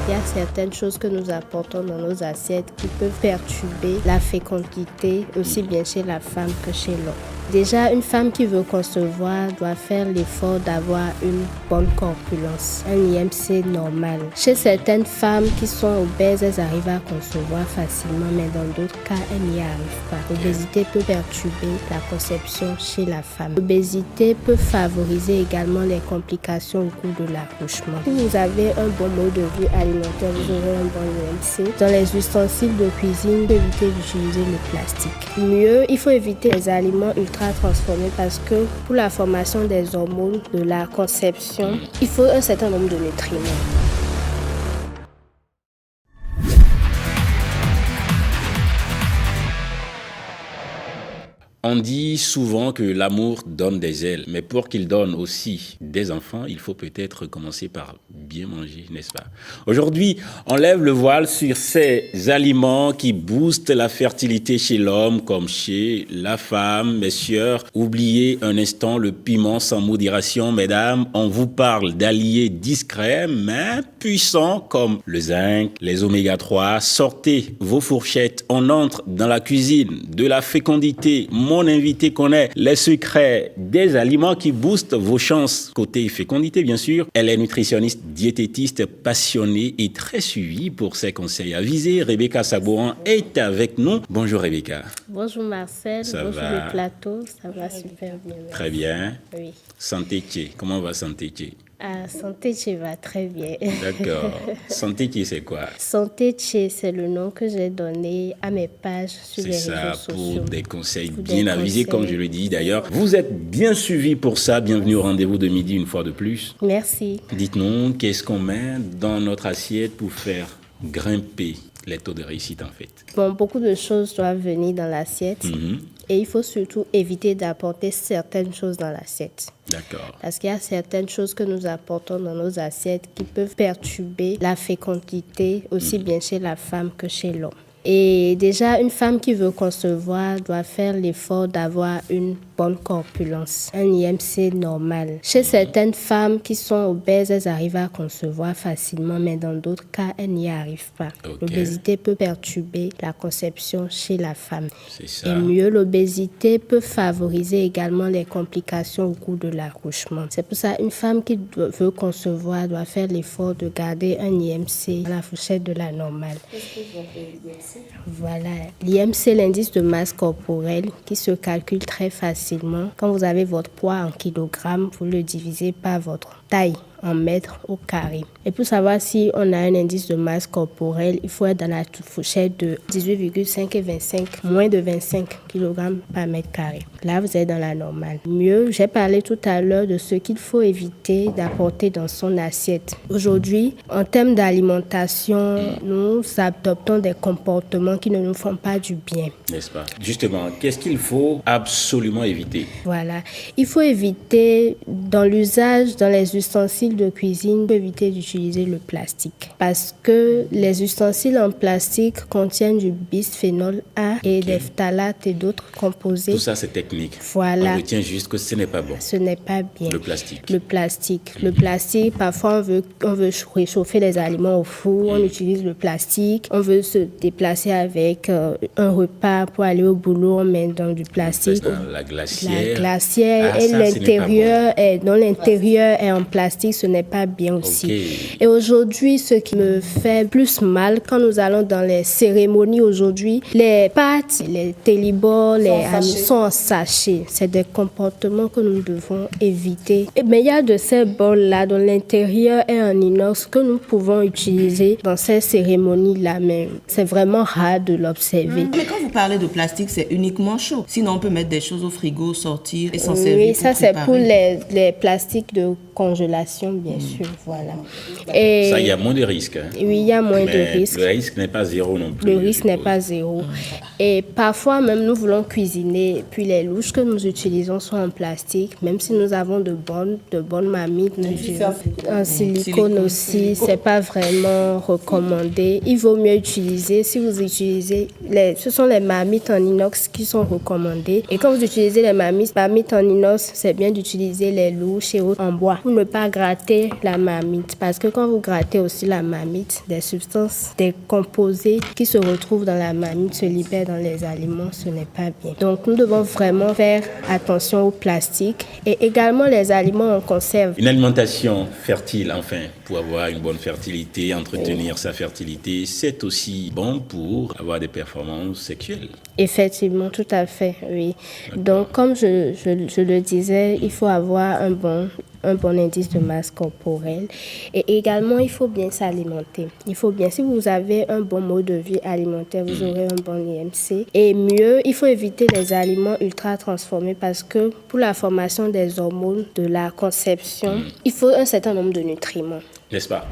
Il y a certaines choses que nous apportons dans nos assiettes qui peuvent perturber la fécondité aussi bien chez la femme que chez l'homme. Déjà, une femme qui veut concevoir doit faire l'effort d'avoir une bonne corpulence, un IMC normal. Chez certaines femmes qui sont obèses, elles arrivent à concevoir facilement, mais dans d'autres cas, elles n'y arrivent pas. L'obésité peut perturber la conception chez la femme. L'obésité peut favoriser également les complications au cours de l'accouchement. Si vous avez un bon mode de vie alimentaire, vous aurez un bon IMC. Dans les ustensiles de cuisine, évitez d'utiliser le plastique. Mieux, il faut éviter les aliments ultra transformés parce que pour la formation des hormones de la conception, il faut un certain nombre de nutriments. On dit souvent que l'amour donne des ailes, mais pour qu'il donne aussi des enfants, il faut peut-être commencer par bien manger, n'est-ce pas? Aujourd'hui, on lève le voile sur ces aliments qui boostent la fertilité chez l'homme comme chez la femme. Messieurs, oubliez un instant le piment sans modération, mesdames. On vous parle d'alliés discrets, mais puissants comme le zinc, les oméga 3. Sortez vos fourchettes, on entre dans la cuisine de la fécondité. Mon invité connaît les secrets des aliments qui boostent vos chances. Côté fécondité, bien sûr, elle est nutritionniste, diététiste, passionnée et très suivie pour ses conseils avisés. Rebecca Sabouran est avec nous. Bonjour Rebecca. Bonjour Marcel, bonjour le plateau, ça va super bien. Très bien. Oui. Santé Tché, comment va Santé Tché? Santé Tché va très bien. D'accord. Santé Tché, c'est quoi? Santé Tché, c'est le nom que j'ai donné à mes pages sur les réseaux sociaux. C'est ça, pour des conseils bien avisés, comme je le dis d'ailleurs. Vous êtes bien suivis pour ça. Bienvenue au rendez-vous de midi une fois de plus. Merci. Dites-nous, qu'est-ce qu'on met dans notre assiette pour faire grimper les taux de réussite en fait? Bon, beaucoup de choses doivent venir dans l'assiette. Et il faut surtout éviter d'apporter certaines choses dans l'assiette. D'accord. Parce qu'il y a certaines choses que nous apportons dans nos assiettes qui peuvent perturber la fécondité aussi bien chez la femme que chez l'homme. Et déjà, une femme qui veut concevoir doit faire l'effort d'avoir une bonne corpulence, un IMC normal. Chez certaines femmes qui sont obèses, elles arrivent à concevoir facilement, mais dans d'autres cas, elles n'y arrivent pas. Okay. L'obésité peut perturber la conception chez la femme. C'est ça. Et mieux, l'obésité peut favoriser également les complications au cours de l'accouchement. C'est pour ça qu'une femme qui veut concevoir doit faire l'effort de garder un IMC à la fourchette de la normale. Qu'est-ce que vous appelez l'IMC? Voilà, l'IMC, l'indice de masse corporelle qui se calcule très facilement. Quand vous avez votre poids en kilogrammes, vous le divisez par votre taille en mètres au carré. Et pour savoir si on a un indice de masse corporelle, il faut être dans la fourchette de 18,5 et 25, moins de 25 kg par mètre carré. Là, vous êtes dans la normale. Mieux, j'ai parlé tout à l'heure de ce qu'il faut éviter d'apporter dans son assiette. Aujourd'hui, en termes d'alimentation, nous adoptons des comportements qui ne nous font pas du bien. N'est-ce pas? Justement, qu'est-ce qu'il faut absolument éviter? Voilà. Il faut éviter, dans l'usage, dans les ustensiles de cuisine, il faut éviter d'utiliser le plastique. Parce que les ustensiles en plastique contiennent du bisphénol A et des phtalates et d'autres composés. Tout ça, c'est technique. Voilà. On retient juste que ce n'est pas bon. Ce n'est pas bien. Le plastique. Le plastique. Le plastique, parfois, on veut réchauffer les aliments au four, on utilise le plastique. On veut se déplacer avec un repas pour aller au boulot, on met dans du plastique. La glacière. La glacière et ça, l'intérieur l'intérieur est en plastique, ce n'est pas bien aussi. Okay. Et aujourd'hui, ce qui me fait plus mal, quand nous allons dans les cérémonies aujourd'hui, les pâtes, les télébors, les amis sont en sachet. C'est des comportements que nous devons éviter. Mais il y a de ces bols-là dont l'intérieur est en inox que nous pouvons utiliser dans ces cérémonies-là, mais c'est vraiment rare de l'observer. Mais quand vous parlez de plastique, c'est uniquement chaud. Sinon, on peut mettre des choses au frigo, sortir et s'en servir. Oui, ça c'est pour les plastiques de congélation, bien sûr, voilà. Et ça, il y a moins de risques. Hein. Oui, il y a moins de risques. Le risque n'est pas zéro non plus. Le risque n'est pas zéro. Et parfois, même nous voulons cuisiner, et puis les louches que nous utilisons sont en plastique, même si nous avons de bonnes marmites, en silicone aussi, c'est pas vraiment recommandé. Il vaut mieux utiliser, si vous utilisez, ce sont les marmites en inox qui sont recommandées. Et quand vous utilisez les marmites en inox, c'est bien d'utiliser les louches et autres en bois. pour ne pas gratter la marmite. Parce que quand vous grattez aussi la marmite, des substances, des composés qui se retrouvent dans la marmite se libèrent dans les aliments, ce n'est pas bien. Donc nous devons vraiment faire attention au plastique et également les aliments en conserve. Une alimentation fertile, enfin, pour avoir une bonne fertilité, entretenir sa fertilité, c'est aussi bon pour avoir des performances sexuelles. Effectivement, tout à fait, oui. Donc, comme je le disais, il faut avoir un bon indice de masse corporelle et également, il faut bien s'alimenter. Il faut bien, si vous avez un bon mode de vie alimentaire, vous aurez un bon IMC. Et mieux, il faut éviter les aliments ultra transformés parce que pour la formation des hormones de la conception, il faut un certain nombre de nutriments. N'est-ce pas?